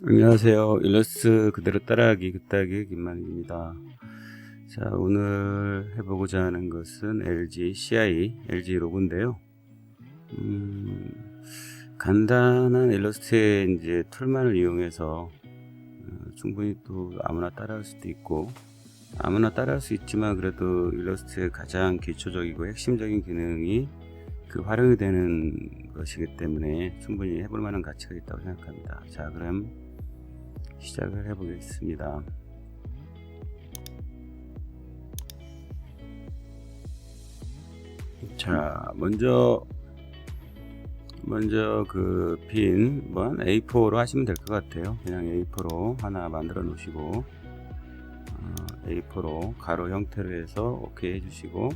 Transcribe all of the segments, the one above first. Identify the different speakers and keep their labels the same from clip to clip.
Speaker 1: 안녕하세요. 일러스트 그대로 따라하기 긋하기 김만희입니다. 자, 오늘 해보고자 하는 것은 LG CI, LG 로고인데요. 간단한 일러스트의 이제 툴만을 이용해서 충분히 또 아무나 따라할 수도 있고, 아무나 따라할 수 있지만 그래도 일러스트의 가장 기초적이고 핵심적인 기능이 활용이 되는 것이기 때문에 충분히 해볼 만한 가치가 있다고 생각합니다. 자, 그럼 시작을 해보겠습니다. 자, 먼저 그 빈 A4로 하시면 될 것 같아요. 그냥 A4로 하나 만들어 놓으시고 A4로 가로 형태로 해서 OK 해주시고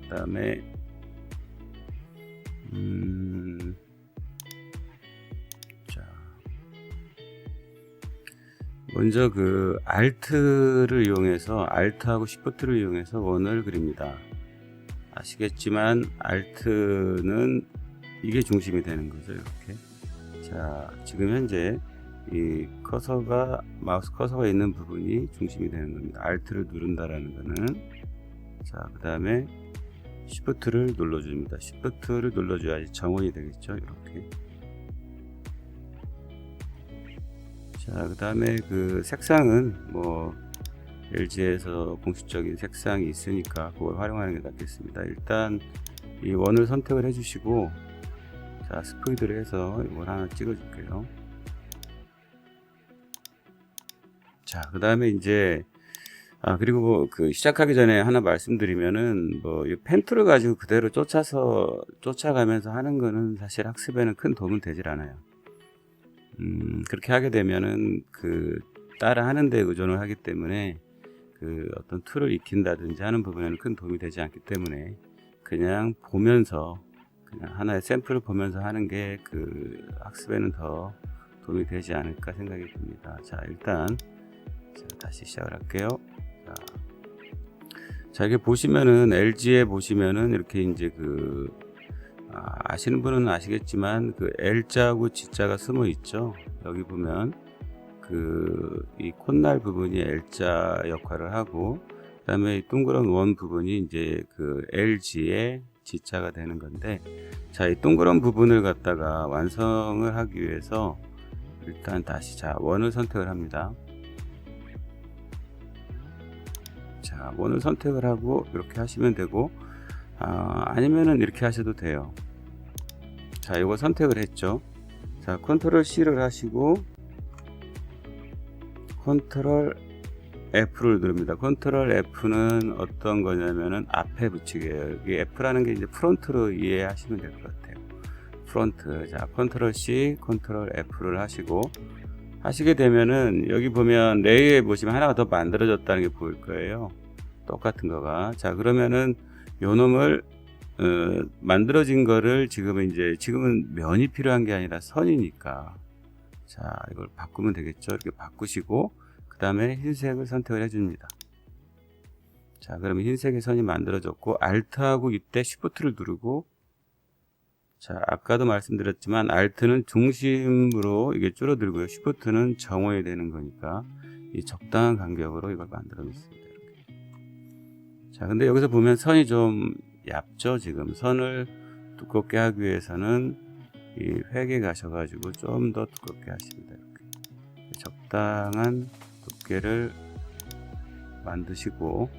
Speaker 1: 그 다음에 먼저 그 Alt를 이용해서 Alt하고 Shift를 이용해서 원을 그립니다. 아시겠지만 Alt는 이게 중심이 되는 거죠. 이렇게. 자, 지금 현재 이 커서가 마우스 커서가 있는 부분이 중심이 되는 겁니다. Alt를 누른다라는 거는. 자, 그 다음에 Shift를 눌러줍니다. Shift를 눌러줘야지 정원이 되겠죠. 이렇게. 자, 그 다음에 그 색상은 LG에서 공식적인 색상이 있으니까 그걸 활용하는 게 낫겠습니다. 일단 이 원을 선택을 해주시고, 자, 스프리드를 해서 이걸 하나 찍어줄게요. 자, 그 다음에 이제 그리고 시작하기 전에 하나 말씀드리면은 이 펜 툴을 가지고 그대로 쫓아가면서 하는 거는 사실 학습에는 큰 도움은 되질 않아요. 그렇게 하게 되면은 따라 하는 데 의존을 하기 때문에 어떤 툴을 익힌다든지 하는 부분에는 큰 도움이 되지 않기 때문에 그냥 보면서 그냥 하나의 샘플을 보면서 하는 게 학습에는 더 도움이 되지 않을까 생각이 듭니다. 자, 일단 다시 시작을 할게요. 자, 이게 보시면은 LG에 보시면은 이렇게 이제 아시는 분은 아시겠지만 L자하고 G자가 숨어 있죠. 여기 보면 이 콧날 부분이 L자 역할을 하고, 그 다음에 이 동그란 원 부분이 이제 LG의 G자가 되는 건데, 자, 이 동그란 부분을 갖다가 완성을 하기 위해서 일단 다시 원을 선택을 합니다. 자, 원을 선택을 하고 이렇게 하시면 되고, 아니면은 이렇게 하셔도 돼요. 자, 이거 선택을 했죠. 자, 컨트롤 C를 하시고 컨트롤 F를 누릅니다. 컨트롤 F는 어떤 거냐면은 앞에 붙이게요. 여기 F라는 게 이제 프론트로 이해하시면 될 것 같아요. 프론트. 자, 컨트롤 C, 컨트롤 F를 하시게 되면은 여기 보면 레이에 보시면 하나가 더 만들어졌다는 게 보일 거예요. 똑같은 거가. 자, 그러면은 요 놈을 만들어진 거를 지금은 면이 필요한 게 아니라 선이니까, 자, 이걸 바꾸면 되겠죠. 이렇게 바꾸시고 그 다음에 흰색을 선택을 해줍니다. 자, 그러면 흰색의 선이 만들어졌고, Alt하고 이때 Shift를 누르고, 자, 아까도 말씀드렸지만 Alt는 중심으로 이게 줄어들고요, Shift는 정원이 되는 거니까 이 적당한 간격으로 이걸 만들어 놓습니다. 이렇게. 자, 근데 여기서 보면 선이 좀 얇죠. 지금 선을 두껍게 하기 위해서는 이 획에 가셔가지고 좀 더 두껍게 하십니다. 이렇게 적당한 두께를 만드시고,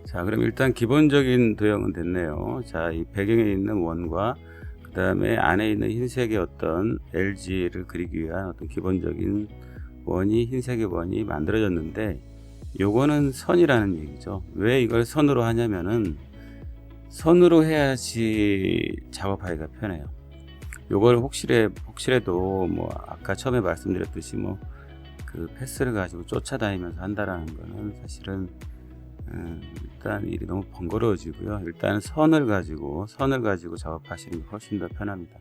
Speaker 1: 자, 그럼 일단 기본적인 도형은 됐네요. 자, 이 배경에 있는 원과 그 다음에 안에 있는 흰색의 어떤 LG를 그리기 위한 어떤 기본적인 흰색의 원이 만들어졌는데, 요거는 선이라는 얘기죠. 왜 이걸 선으로 하냐면은 선으로 해야지 작업하기가 편해요. 요걸 혹시라도 아까 처음에 말씀드렸듯이 패스를 가지고 쫓아다니면서 한다라는 거는 사실은 일단 일이 너무 번거로워지고요. 일단 선을 가지고 작업하시는 게 훨씬 더 편합니다.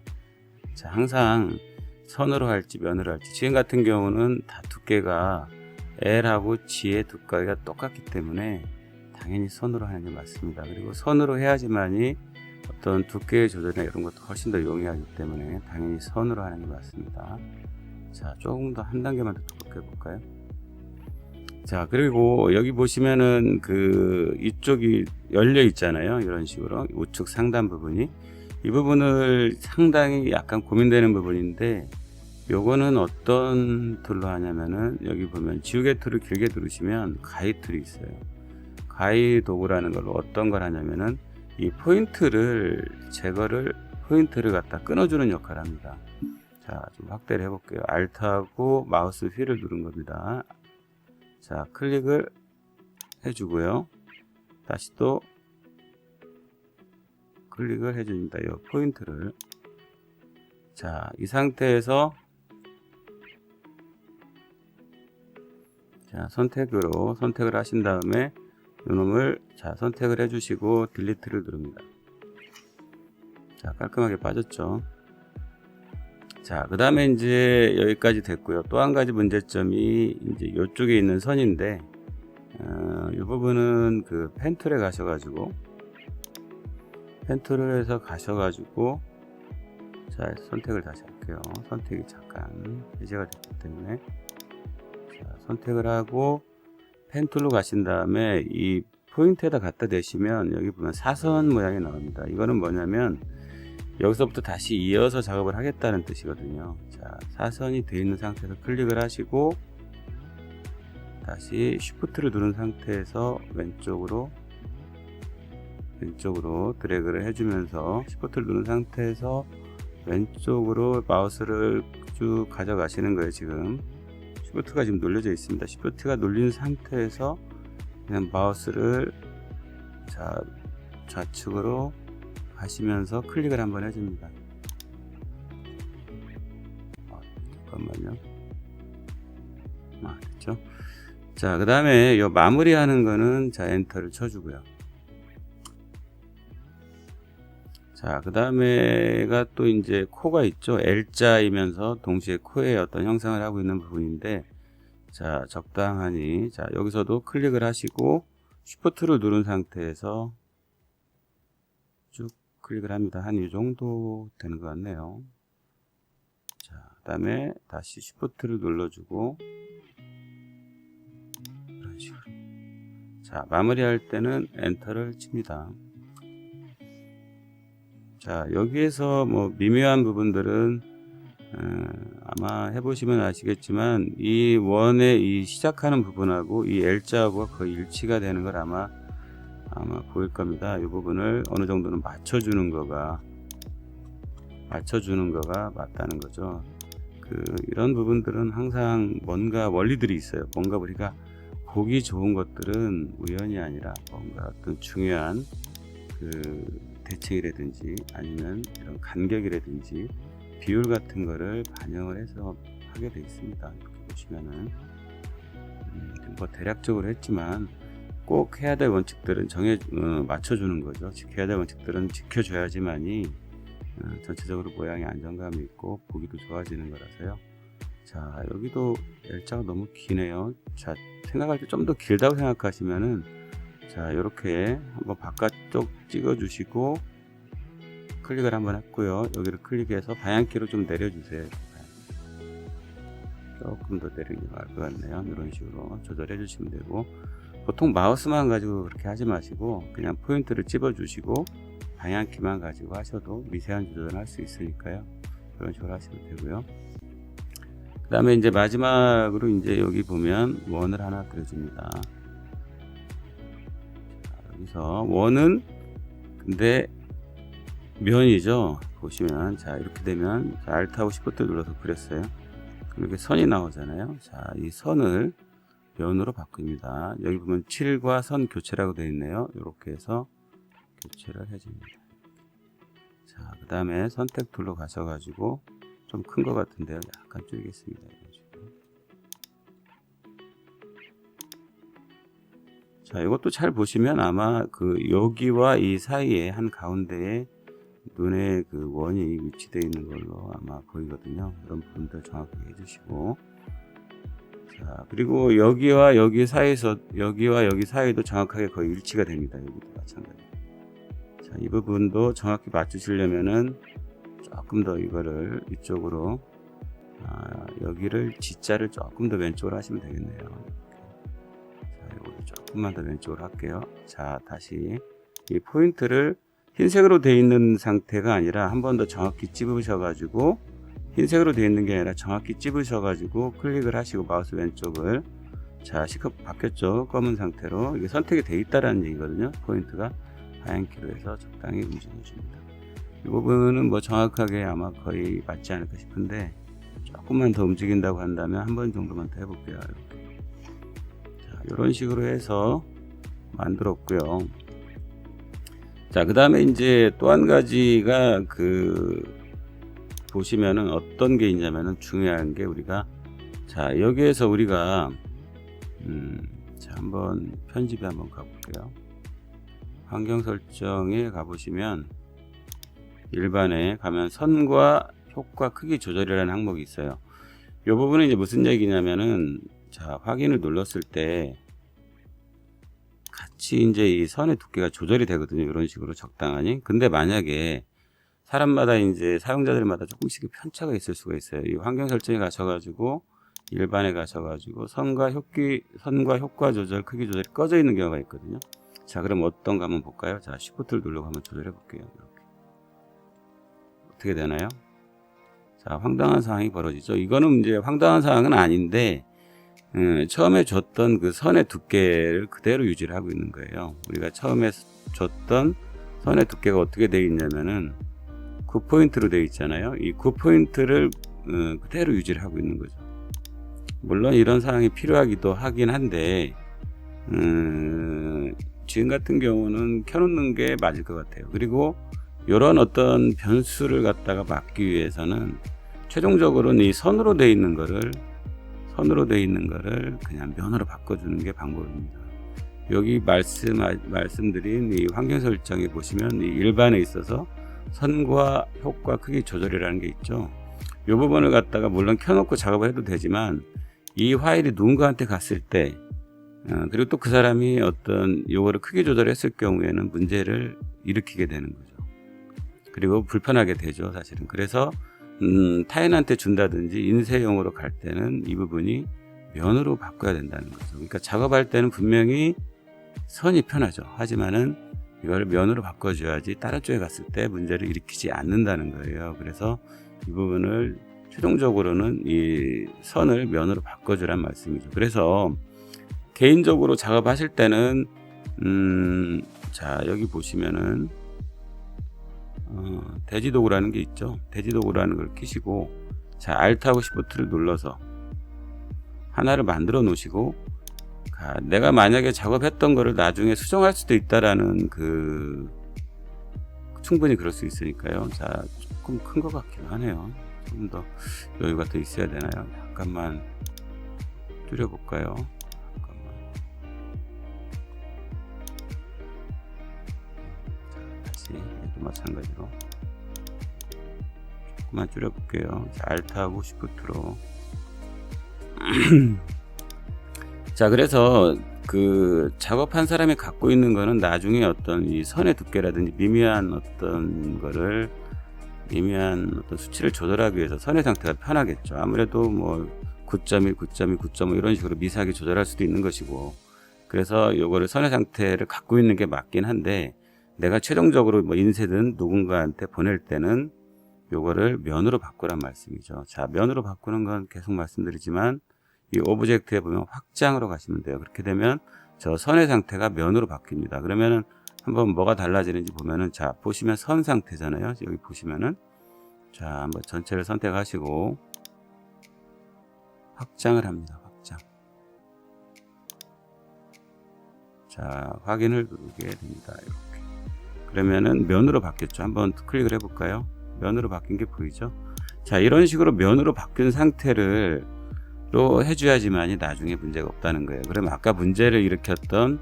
Speaker 1: 자, 항상 선으로 할지 면으로 할지, 지금 같은 경우는 다 두께가 L하고 G의 두께가 똑같기 때문에 당연히 선으로 하는 게 맞습니다. 그리고 선으로 해야지만이 어떤 두께의 조절이나 이런 것도 훨씬 더 용이하기 때문에 당연히 선으로 하는 게 맞습니다. 자, 조금 더 한 단계만 더 두껍게 해볼까요? 자, 그리고 여기 보시면은 이쪽이 열려 있잖아요. 이런 식으로 우측 상단 부분이, 이 부분을 상당히 약간 고민되는 부분인데, 요거는 어떤 툴로 하냐면은 여기 보면 지우개 툴을 길게 누르시면 가위 툴이 있어요. 가위 도구라는 걸로 어떤 걸 하냐면은 이 포인트를 포인트를 갖다 끊어주는 역할을 합니다. 자, 좀 확대를 해볼게요. Alt하고 마우스 휠을 누른 겁니다. 자, 클릭을 해주고요. 다시 또 클릭을 해줍니다. 이 포인트를. 자, 이 상태에서 자, 선택을 하신 다음에 이놈을 선택을 해주시고 딜리트를 누릅니다. 자, 깔끔하게 빠졌죠. 자, 그 다음에 이제 여기까지 됐고요. 또 한 가지 문제점이 이제 이쪽에 있는 선인데, 이 부분은 펜 툴에 가셔가지고, 자, 선택을 다시 할게요. 선택이 잠깐 해제가 됐기 때문에. 자, 선택을 하고, 펜 툴로 가신 다음에 이 포인트에다 갖다 대시면 여기 보면 사선 모양이 나옵니다. 이거는 뭐냐면, 여기서부터 다시 이어서 작업을 하겠다는 뜻이거든요. 자, 사선이 되어 있는 상태에서 클릭을 하시고 다시 쉬프트를 누른 상태에서 왼쪽으로 드래그를 해주면서 쉬프트를 누른 상태에서 왼쪽으로 마우스를 쭉 가져가시는 거예요. 지금 쉬프트가 지금 눌려져 있습니다. 쉬프트가 눌린 상태에서 그냥 마우스를 좌측으로 하시면서 클릭을 한번 해줍니다. 잠깐만요. 됐죠? 자, 그 다음에 요 마무리하는 거는 엔터를 쳐주고요. 자, 그 다음에가 또 이제 코가 있죠. L자이면서 동시에 코의 어떤 형상을 하고 있는 부분인데, 자, 적당하니, 여기서도 클릭을 하시고 쉬프트를 누른 상태에서 쭉 클릭을 합니다. 한 이 정도 되는 것 같네요. 자, 그 다음에 다시 쉬프트를 눌러주고 이런 식으로. 자, 마무리할 때는 엔터를 칩니다. 자, 여기에서 뭐 미묘한 부분들은 아마 해보시면 아시겠지만 이 원의 이 시작하는 부분하고 이 L자하고 거의 일치가 되는 걸 아마 보일 겁니다. 이 부분을 어느 정도는 맞춰주는 거가 맞다는 거죠. 이런 부분들은 항상 뭔가 원리들이 있어요. 뭔가 우리가 보기 좋은 것들은 우연이 아니라 뭔가 어떤 중요한 대칭이라든지 아니면 이런 간격이라든지 비율 같은 거를 반영을 해서 하게 되어 있습니다. 이렇게 보시면은 뭐 대략적으로 했지만 꼭 해야 될 원칙들은 맞춰주는 거죠. 지켜야 될 원칙들은 지켜줘야지만이 전체적으로 모양의 안정감이 있고 보기도 좋아지는 거라서요. 자, 여기도 L자가 너무 기네요. 자, 생각할 때 좀 더 길다고 생각하시면은 자, 이렇게 한번 바깥쪽 찍어 주시고 클릭을 한번 했고요. 여기를 클릭해서 방향키로 좀 내려주세요. 조금 더 내리는 게 나을 것 같네요. 이런 식으로 조절해 주시면 되고, 보통 마우스만 가지고 그렇게 하지 마시고 그냥 포인트를 찝어 주시고 방향키만 가지고 하셔도 미세한 조절을 할 수 있으니까요. 그런 식으로 하시면 되고요. 그 다음에 이제 마지막으로 이제 여기 보면 원을 하나 그려줍니다. 자, 여기서 원은 근데 면이죠. 보시면 이렇게 되면 Alt하고 Shift 눌러서 그렸어요. 이렇게 선이 나오잖아요. 자, 이 선을 면으로 바꿉니다. 여기 보면 7과 선 교체라고 되어 있네요. 이렇게 해서 교체를 해줍니다. 자, 그 다음에 선택 툴로 가셔가지고 좀 큰 것 같은데요. 약간 줄이겠습니다. 이런 식으로. 자, 이것도 잘 보시면 아마 여기와 이 사이에 한 가운데에 눈에 원이 위치되어 있는 걸로 아마 보이거든요. 이런 부분들 정확하게 해주시고, 자, 그리고 여기와 여기 사이에서 여기와 여기 사이도 정확하게 거의 일치가 됩니다. 여기도 마찬가지. 자, 자, 이 부분도 정확히 맞추시려면은 조금 더 이거를 이쪽으로 여기를 G자를 조금 더 왼쪽으로 하시면 되겠네요. 자, 이거를 조금만 더 왼쪽으로 할게요. 자, 다시 이 포인트를 흰색으로 되어 있는 상태가 아니라 한 번 더 정확히 찝으셔가지고, 흰색으로 되어 있는 게 아니라 정확히 찝으셔가지고 클릭을 하시고 마우스 왼쪽을, 자, 시커 바뀌었죠. 검은 상태로 이게 선택이 되어 있다라는 얘기거든요. 포인트가 하얀 키로 해서 적당히 움직여 줍니다. 이 부분은 뭐 정확하게 아마 거의 맞지 않을까 싶은데, 조금만 더 움직인다고 한다면 한 번 정도만 더 해볼게요. 이렇게. 자, 이런 식으로 해서 만들었고요. 자, 그 다음에 이제 또 한 가지가 보시면은 어떤 게 있냐면은 중요한 게 우리가, 자, 여기에서 우리가 자, 한번 편집에 한번 가볼게요. 환경 설정에 가보시면 일반에 가면 선과 효과 크기 조절이라는 항목이 있어요. 이 부분은 이제 무슨 얘기냐면은, 자, 확인을 눌렀을 때 같이 이제 이 선의 두께가 조절이 되거든요. 이런 식으로 적당하니. 근데 만약에 사람마다 이제 사용자들마다 조금씩 편차가 있을 수가 있어요. 이 환경 설정에 가셔가지고 일반에 가셔가지고 선과 효과 조절, 크기 조절이 꺼져 있는 경우가 있거든요. 자, 그럼 어떤가 한번 볼까요? 자, Shift를 누르고 한번 조절해 볼게요. 이렇게. 어떻게 되나요? 자, 황당한 상황이 벌어지죠. 이거는 이제 황당한 상황은 아닌데, 처음에 줬던 그 선의 두께를 그대로 유지를 하고 있는 거예요. 우리가 처음에 줬던 선의 두께가 어떻게 되어 있냐면은 9포인트로 되어 있잖아요. 이 9포인트를 그대로 유지를 하고 있는 거죠. 물론 이런 상황이 필요하기도 하긴 한데, 지금 같은 경우는 켜놓는 게 맞을 것 같아요. 그리고 이런 어떤 변수를 갖다가 막기 위해서는 최종적으로는 이 선으로 되어 있는 거를 그냥 면으로 바꿔주는 게 방법입니다. 여기 말씀드린 이 환경 설정에 보시면 이 일반에 있어서 선과 효과 크기 조절이라는 게 있죠. 이 부분을 갖다가 물론 켜놓고 작업을 해도 되지만, 이 파일이 누군가한테 갔을 때, 그리고 또 그 사람이 어떤 요거를 크기 조절했을 경우에는 문제를 일으키게 되는 거죠. 그리고 불편하게 되죠, 사실은. 그래서 타인한테 준다든지 인쇄용으로 갈 때는 이 부분이 면으로 바꿔야 된다는 거죠. 그러니까 작업할 때는 분명히 선이 편하죠. 하지만은 이걸 면으로 바꿔줘야지 다른 쪽에 갔을 때 문제를 일으키지 않는다는 거예요. 그래서 이 부분을 최종적으로는 이 선을 면으로 바꿔주란 말씀이죠. 그래서 개인적으로 작업하실 때는 자, 여기 보시면은 대지도구라는 게 있죠. 대지도구라는 걸 키시고, 자, Alt하고 Shift를 눌러서 하나를 만들어 놓으시고, 내가 만약에 작업했던 거를 나중에 수정할 수도 있다라는 충분히 그럴 수 있으니까요. 자, 조금 큰 것 같기도 하네요. 좀 더 여유가 더 있어야 되나요? 약간만 줄여볼까요? 잠깐만. 자, 다시 얘도 마찬가지로 조금만 줄여볼게요. 자, Alt하고 Shift로. 자, 그래서 작업한 사람이 갖고 있는 거는 나중에 어떤 이 선의 두께라든지 미미한 어떤 수치를 조절하기 위해서 선의 상태가 편하겠죠. 아무래도 뭐 9.1, 9.2, 9.5 이런 식으로 미세하게 조절할 수도 있는 것이고, 그래서 요거를 선의 상태를 갖고 있는 게 맞긴 한데, 내가 최종적으로 뭐 인쇄든 누군가한테 보낼 때는 요거를 면으로 바꾸란 말씀이죠. 자, 면으로 바꾸는 건 계속 말씀드리지만, 이 오브젝트에 보면 확장으로 가시면 돼요. 그렇게 되면 저 선의 상태가 면으로 바뀝니다. 그러면은 한번 뭐가 달라지는지 보면은, 자, 보시면 선 상태잖아요. 여기 보시면은, 자, 한번 전체를 선택하시고 확장을 합니다. 확장. 자, 확인을 누르게 됩니다. 이렇게. 그러면은 면으로 바뀌었죠. 한번 클릭을 해볼까요? 면으로 바뀐 게 보이죠? 자, 이런 식으로 면으로 바뀐 상태를 해줘야지만이 나중에 문제가 없다는 거예요. 그러면 아까 문제를 일으켰던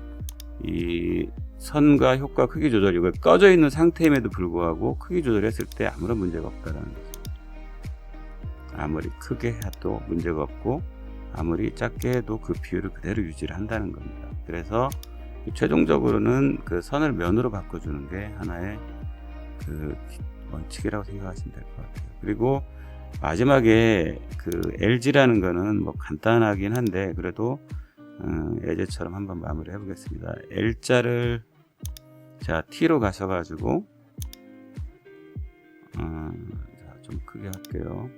Speaker 1: 이 선과 효과 크기 조절, 이거 꺼져 있는 상태임에도 불구하고 크기 조절했을 때 아무런 문제가 없다는 거죠. 아무리 크게 해도 문제가 없고, 아무리 작게 해도 그 비율을 그대로 유지를 한다는 겁니다. 그래서 최종적으로는 그 선을 면으로 바꿔주는 게 하나의 그 원칙이라고 생각하시면 될 것 같아요. 그리고 마지막에 그 LG라는 거는 뭐 간단하긴 한데 그래도 예제처럼 한번 마무리 해보겠습니다. L자를 자 T로 가셔가지고 자, 좀 크게 할게요.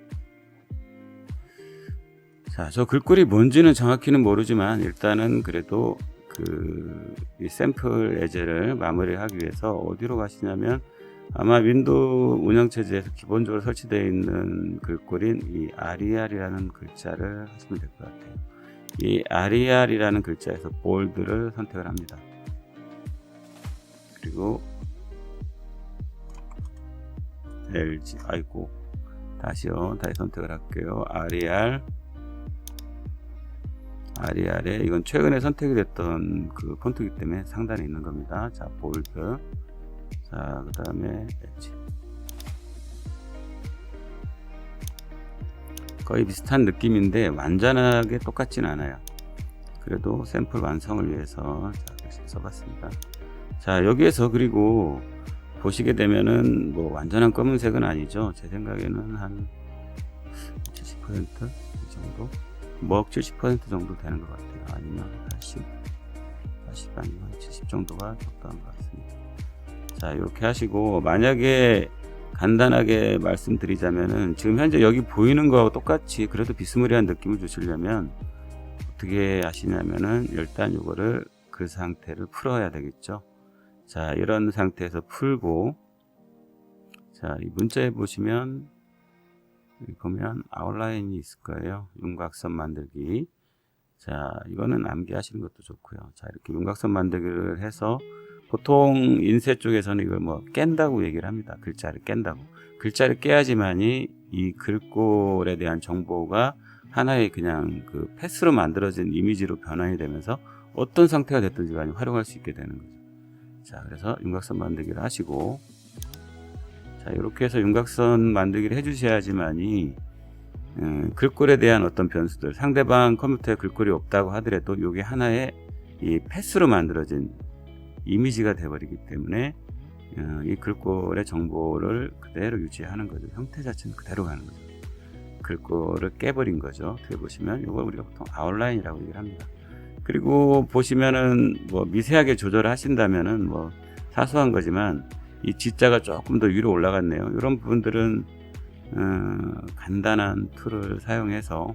Speaker 1: 자, 저 글꼴이 뭔지는 정확히는 모르지만 일단은 그래도 이 샘플 예제를 마무리하기 위해서 어디로 가시냐면 아마 윈도우 운영체제에서 기본적으로 설치되어 있는 글꼴인 이 RER이라는 글자를 하시면 될 것 같아요. 이 RER이라는 글자에서 볼드를 선택을 합니다. 그리고 LG 아이고 다시 선택을 할게요. RER에 이건 최근에 선택이 됐던 그 폰트이기 때문에 상단에 있는 겁니다. 자, 볼드. 자, 그 다음에 엣지. 거의 비슷한 느낌인데 완전하게 똑같진 않아요. 그래도 샘플 완성을 위해서 열심히 써봤습니다. 자, 여기에서 그리고 보시게 되면은 뭐 완전한 검은색은 아니죠. 제 생각에는 한 70% 이 정도, 뭐 70% 정도 되는 것 같아요. 아니면 80 아니면 70 정도가 적당한 것 같습니다. 자, 이렇게 하시고 만약에 간단하게 말씀드리자면은 지금 현재 여기 보이는 거하고 똑같이 그래도 비스무리한 느낌을 주시려면 어떻게 하시냐면은 일단 이거를 그 상태를 풀어야 되겠죠. 자, 이런 상태에서 풀고, 자, 이 문자에 보시면 여기 보면 아웃라인이 있을 거예요. 윤곽선 만들기. 자, 이거는 암기하시는 것도 좋고요. 자, 이렇게 윤곽선 만들기를 해서 보통 인쇄 쪽에서는 이걸 뭐 깬다고 얘기를 합니다. 글자를 깬다고. 글자를 깨야지만이 이 글꼴에 대한 정보가 하나의 그냥 그 패스로 만들어진 이미지로 변환이 되면서 어떤 상태가 됐든지 간에 활용할 수 있게 되는 거죠. 자, 그래서 윤곽선 만들기를 하시고, 자, 이렇게 해서 윤곽선 만들기를 해주셔야지만이 글꼴에 대한 어떤 변수들, 상대방 컴퓨터에 글꼴이 없다고 하더라도 이게 하나의 이 패스로 만들어진 이미지가 되어버리기 때문에 이 글꼴의 정보를 그대로 유지하는 거죠. 형태 자체는 그대로 가는 거죠. 글꼴을 깨버린 거죠. 어떻게 보시면 이걸 우리가 보통 아웃라인이라고 얘기를 합니다. 그리고 보시면은 뭐 미세하게 조절을 하신다면은 뭐 사소한 거지만 이 G자가 조금 더 위로 올라갔네요. 이런 부분들은 간단한 툴을 사용해서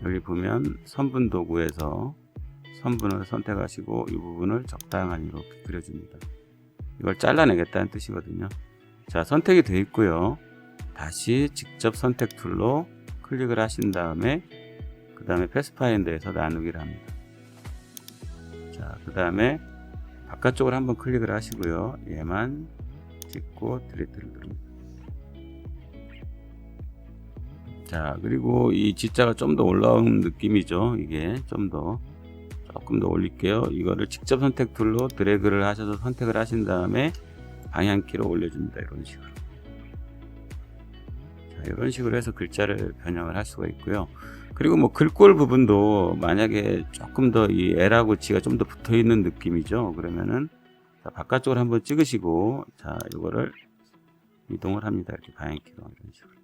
Speaker 1: 여기 보면 선분 도구에서 선분을 선택하시고 이 부분을 적당한 이렇게 그려줍니다. 이걸 잘라내겠다는 뜻이거든요. 자, 선택이 되어 있고요. 다시 직접 선택 툴로 클릭을 하신 다음에 그 다음에 패스파인더에서 나누기를 합니다. 자, 그 다음에 바깥쪽으로 한번 클릭을 하시고요. 얘만 찍고 드래그를 누릅니다. 자, 그리고 이 G자가 좀 더 올라온 느낌이죠. 이게 조금 더 올릴게요. 이거를 직접 선택 툴로 드래그를 하셔서 선택을 하신 다음에 방향키로 올려줍니다. 이런 식으로. 자, 이런 식으로 해서 글자를 변형을 할 수가 있고요. 그리고 뭐 글꼴 부분도 만약에 조금 더 이 L하고 G가 좀 더 붙어 있는 느낌이죠. 그러면은 자, 바깥쪽으로 한번 찍으시고, 자, 이거를 이동을 합니다. 이렇게 방향키로 이런 식으로.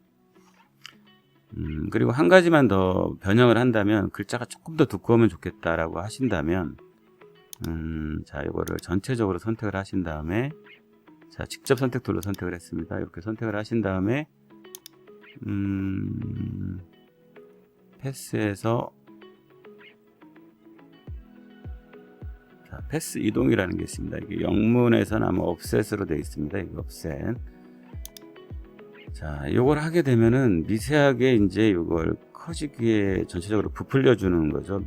Speaker 1: 그리고 한 가지만 더 변형을 한다면 글자가 조금 더 두꺼우면 좋겠다라고 하신다면 자, 이거를 전체적으로 선택을 하신 다음에 자, 직접 선택 툴로 선택을 했습니다. 이렇게 선택을 하신 다음에 패스에서 자, 패스 이동이라는 게 있습니다. 이게 영문에서는 아마 offset으로 되어 있습니다. 이거 offset. 자, 이걸 하게 되면은 미세하게 이제 이걸 커지기에 전체적으로 부풀려 주는 거죠.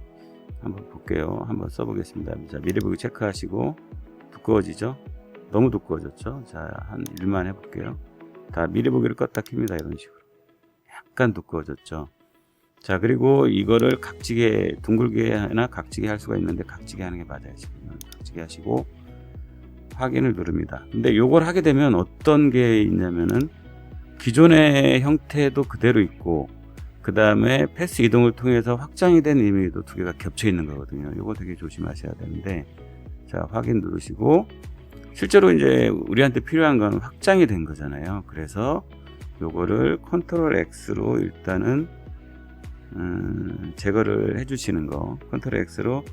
Speaker 1: 한번 볼게요. 한번 써보겠습니다. 자, 미리 보기 체크하시고 두꺼워지죠? 너무 두꺼워졌죠? 자, 한 1만 해볼게요. 다 미리 보기를 껐다 킵니다. 이런 식으로. 약간 두꺼워졌죠? 자, 그리고 이거를 각지게, 둥글게 하나 각지게 할 수가 있는데 각지게 하는 게 맞아요. 지금 각지게 하시고 확인을 누릅니다. 근데 이걸 하게 되면 어떤 게 있냐면은 기존의 형태도 그대로 있고 그 다음에 패스 이동을 통해서 확장이 된 이미지도 두 개가 겹쳐 있는 거거든요. 이거 되게 조심하셔야 되는데, 자, 확인 누르시고, 실제로 이제 우리한테 필요한 건 확장이 된 거잖아요. 그래서 요거를 컨트롤 X로 일단은 제거를 해주시는 거. 컨트롤 X로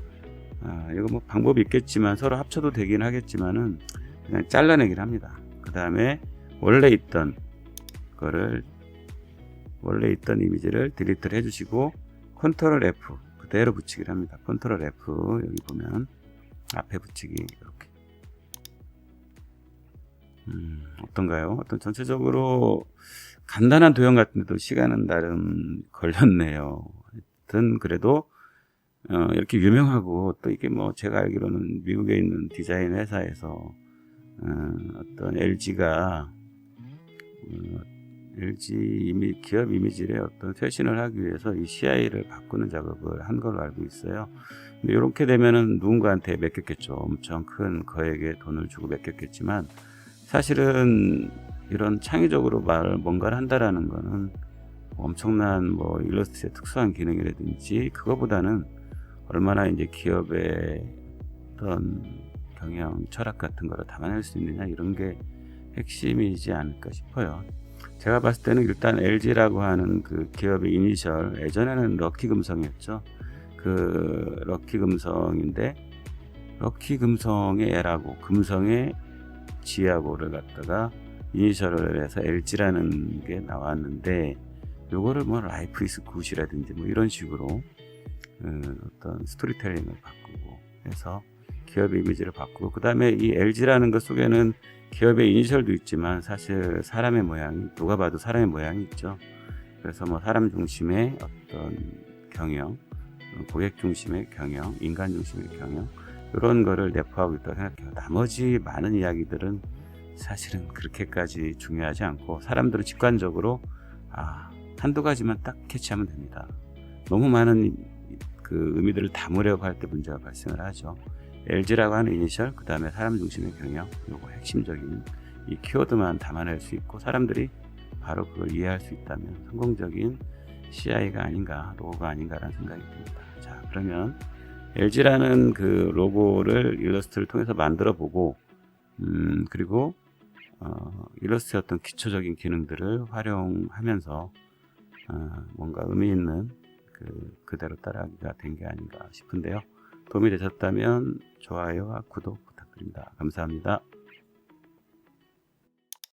Speaker 1: 이거 뭐 방법이 있겠지만 서로 합쳐도 되긴 하겠지만은 그냥 잘라내기를 합니다. 그 다음에 원래 있던 이미지를 딜리트를 해주시고 컨트롤 F 그대로 붙이기를 합니다. 컨트롤 F 여기 보면 앞에 붙이기 이렇게. 어떤가요? 어떤 전체적으로 간단한 도형 같은데도 시간은 나름 걸렸네요. 하여튼 그래도 이렇게 유명하고 또 이게 뭐 제가 알기로는 미국에 있는 디자인 회사에서 어떤 LG가 LG 기업 이미지의 어떤 쇄신을 하기 위해서 이 CI를 바꾸는 작업을 한 걸로 알고 있어요. 근데 이렇게 되면은 누군가한테 맡겼겠죠. 엄청 큰 거액의 돈을 주고 맡겼겠지만 사실은 이런 창의적으로 뭔가를 한다라는 거는 엄청난 뭐 일러스트의 특수한 기능이라든지 그거보다는 얼마나 이제 기업의 어떤 경영 철학 같은 거를 담아낼 수 있느냐 이런 게 핵심이지 않을까 싶어요. 제가 봤을 때는 일단 LG라고 하는 그 기업의 이니셜 예전에는 럭키금성이었죠. 그 럭키금성인데 럭키금성의 L하고 금성의 G하고를 갖다가 이니셜을 해서 LG라는 게 나왔는데 요거를 뭐 라이프 이스 굿이라든지 뭐 이런 식으로 어떤 스토리텔링을 바꾸고 해서 기업의 이미지를 바꾸고 그 다음에 이 LG라는 것 속에는 기업의 이니셜도 있지만 사실 사람의 모양이 누가 봐도 사람의 모양이 있죠. 그래서 뭐 사람 중심의 어떤 경영, 고객 중심의 경영, 인간 중심의 경영 이런 거를 내포하고 있다고 생각해요. 나머지 많은 이야기들은 사실은 그렇게까지 중요하지 않고 사람들은 직관적으로 한두 가지만 딱 캐치하면 됩니다. 너무 많은 그 의미들을 담으려고 할 때 문제가 발생을 하죠. LG라고 하는 이니셜, 그 다음에 사람 중심의 경영, 요거 핵심적인 이 키워드만 담아낼 수 있고 사람들이 바로 그걸 이해할 수 있다면 성공적인 CI가 아닌가, 로고가 아닌가라는 생각이 듭니다. 자, 그러면 LG라는 그 로고를 일러스트를 통해서 만들어 보고 그리고 일러스트의 어떤 기초적인 기능들을 활용하면서 뭔가 의미 있는 그대로 따라하기가 된 게 아닌가 싶은데요. 도움이 되셨다면 좋아요와 구독 부탁드립니다. 감사합니다.